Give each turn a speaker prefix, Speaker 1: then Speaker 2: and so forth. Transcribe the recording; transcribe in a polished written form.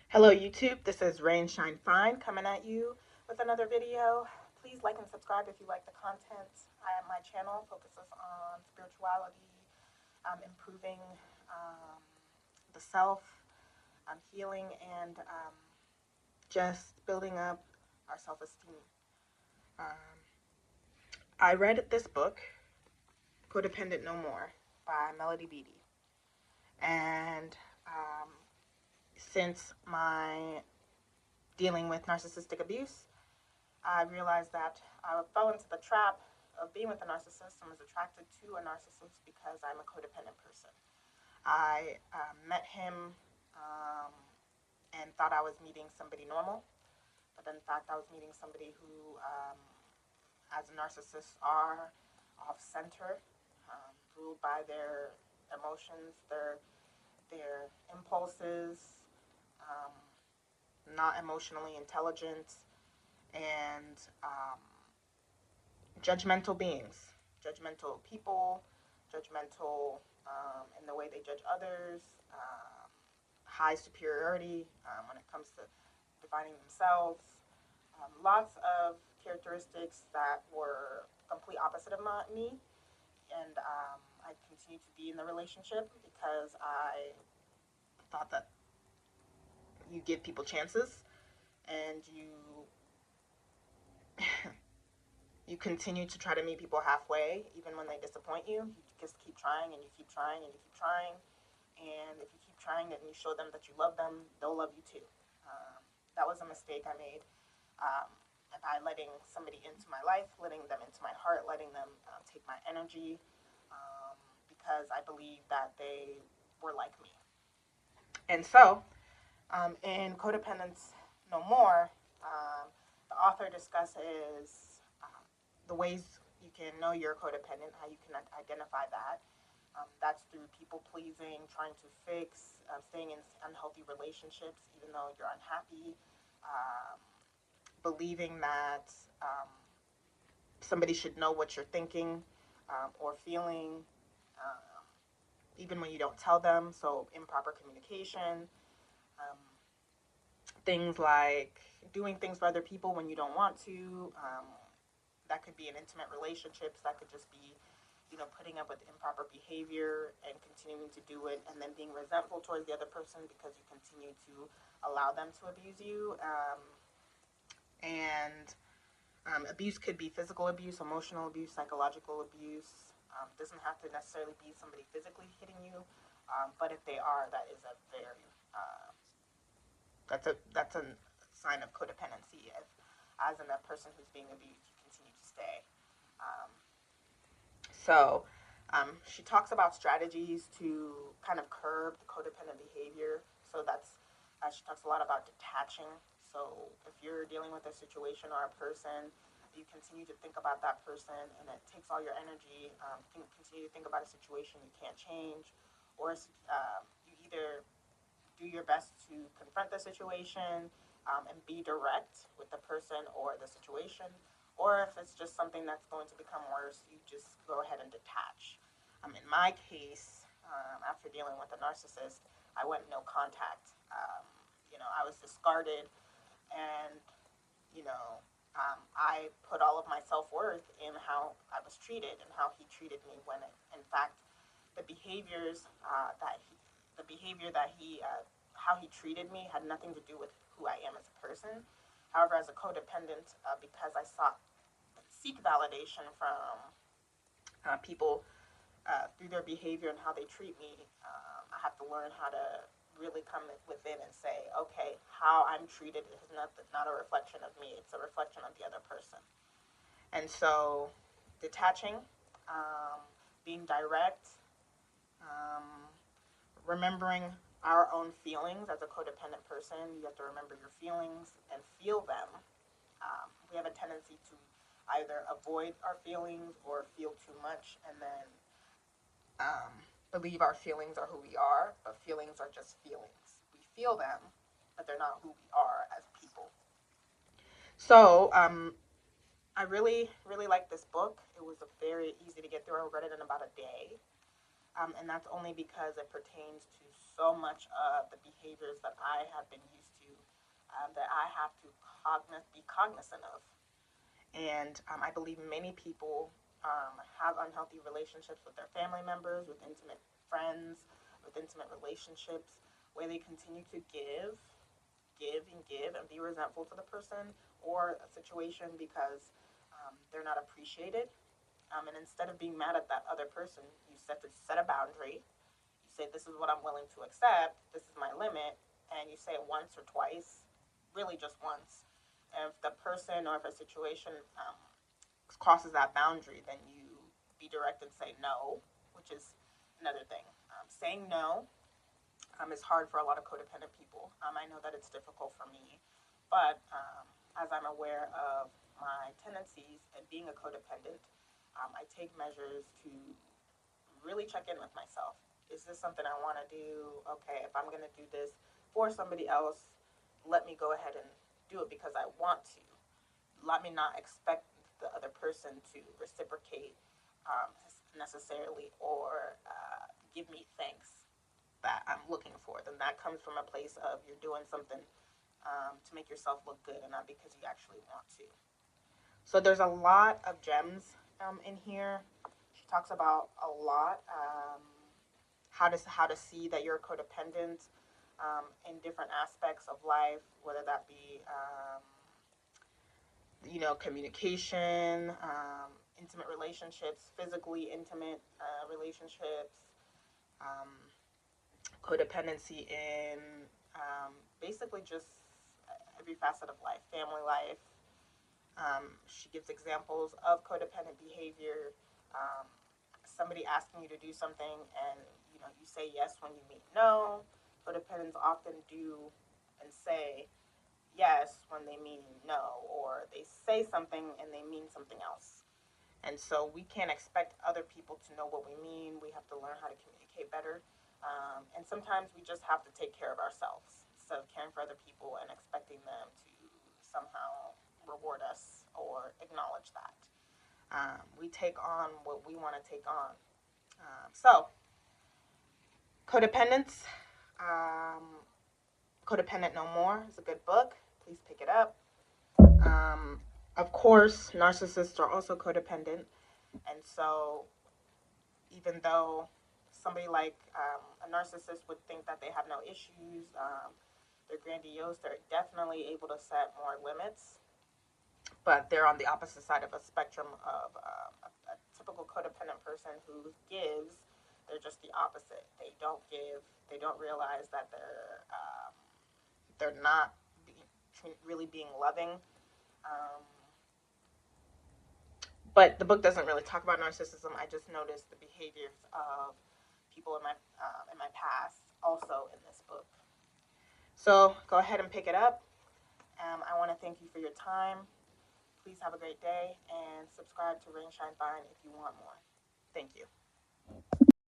Speaker 1: Hello YouTube, this is Rain Shine Fine coming at you with another video. Please like and subscribe if you like the content. My channel focuses on spirituality, improving um, the self, healing, and just building up our self-esteem. Um, I read this book, Codependent No More, by Melody Beattie. And since my dealing with narcissistic abuse, I realized that I fell into the trap of being with a narcissist and was attracted to a narcissist because I'm a codependent person. I met him um, and thought I was meeting somebody normal, but in fact, I was meeting somebody who, as narcissists are, off center, ruled by their emotions, their impulses, um, not emotionally intelligent, and judgmental beings, judgmental people, judgmental in the way they judge others, high superiority when it comes to defining themselves. Lots of characteristics that were complete opposite of me, and I continued to be in the relationship because I thought that you give people chances and you continue to try to meet people halfway, even when they disappoint you. You just keep trying and you keep trying and you keep trying. And if you keep trying and you show them that you love them, they'll love you too. That was a mistake I made um, by letting somebody into my life, letting them into my heart, letting them take my energy because I believed that they were like me. And so, in Codependence No More, the author discusses the ways you can know you're codependent, how you can identify that. That's through people pleasing, trying to fix, staying in unhealthy relationships even though you're unhappy, um, believing that somebody should know what you're thinking or feeling, um, even when you don't tell them. So, improper communication, um, things like doing things for other people when you don't want to. That could be in intimate relationships. That could just be, putting up with improper behavior and continuing to do it, and then being resentful towards the other person because you continue to allow them to abuse you. And abuse could be physical abuse, emotional abuse, psychological abuse. Doesn't have to necessarily be somebody physically hitting you, but if they are, that is a very that's a sign of codependency. If, as in a person who's being abused, you continue to stay. Um, so she talks about strategies to kind of curb the codependent behavior. So she talks a lot about detaching. So if you're dealing with a situation or a person, you continue to think about that person, and it takes all your energy. Continue to think about a situation you can't change, or you either do your best to confront the situation and be direct with the person or the situation, or if it's just something that's going to become worse, you just go ahead and detach. In my case, after dealing with a narcissist, I went no contact. I was discarded, and I put all of my self worth in how I was treated and how he treated me. When in fact, the behaviors the behavior that how he treated me had nothing to do with who I am as a person. However, as a codependent, because I seek validation from people through their behavior and how they treat me, I have to learn how to really come within and say, okay, how I'm treated is not a reflection of me, it's a reflection of the other person. And so, detaching, um, being direct, um, remembering our own feelings as a codependent person. You have to remember your feelings and feel them. We have a tendency to either avoid our feelings or feel too much and then believe our feelings are who we are, but feelings are just feelings. We feel them, but they're not who we are as people. So, I really, really like this book. It was very easy to get through. I read it in about a day. And that's only because it pertains to so much of the behaviors that I have been used to, that I have to be cognizant of. And I believe many people have unhealthy relationships with their family members, with intimate friends, with intimate relationships, where they continue to give, and be resentful to the person or a situation because they're not appreciated. And instead of being mad at that other person, you set a boundary. You say, "This is what I'm willing to accept. This is my limit," and you say it once or twice, really just once. And if the person or if a situation crosses that boundary, then you be direct and say no, which is another thing. Saying no is hard for a lot of codependent people. I know that it's difficult for me, but as I'm aware of my tendencies and being a codependent, I take measures to really check in with myself. Is this something I want to do? Okay, if I'm going to do this for somebody else, let me go ahead and do it because I want to. Let me not expect the other person to reciprocate necessarily or give me thanks that I'm looking for. Then that comes from a place of you're doing something to make yourself look good and not because you actually want to. So there's a lot of gems in here. She talks about a lot how to see that you're codependent in different aspects of life, whether that be communication, intimate relationships, physically intimate relationships, um, codependency in basically just every facet of life, family life. She gives examples of codependent behavior. Somebody asking you to do something and you say yes when you mean no. Codependents often do and say yes when they mean no, or they say something and they mean something else. And so we can't expect other people to know what we mean. We have to learn how to communicate better. And sometimes we just have to take care of ourselves instead of caring for other people and expecting them to somehow reward us or acknowledge that. We take on what we want to take on. So, Codependence, Codependent No More is a good book. Please pick it up. Of course, narcissists are also codependent. And so, even though somebody like a narcissist would think that they have no issues, they're grandiose, they're definitely able to set more limits, but they're on the opposite side of a spectrum of a typical codependent person who gives. They're just the opposite. They don't give. They don't realize that they're not really being loving. But the book doesn't really talk about narcissism. I just noticed the behaviors of people in my past also in this book. So go ahead and pick it up. I want to thank you for your time. Please have a great day and subscribe to Rain Shine Fine if you want more. Thank you.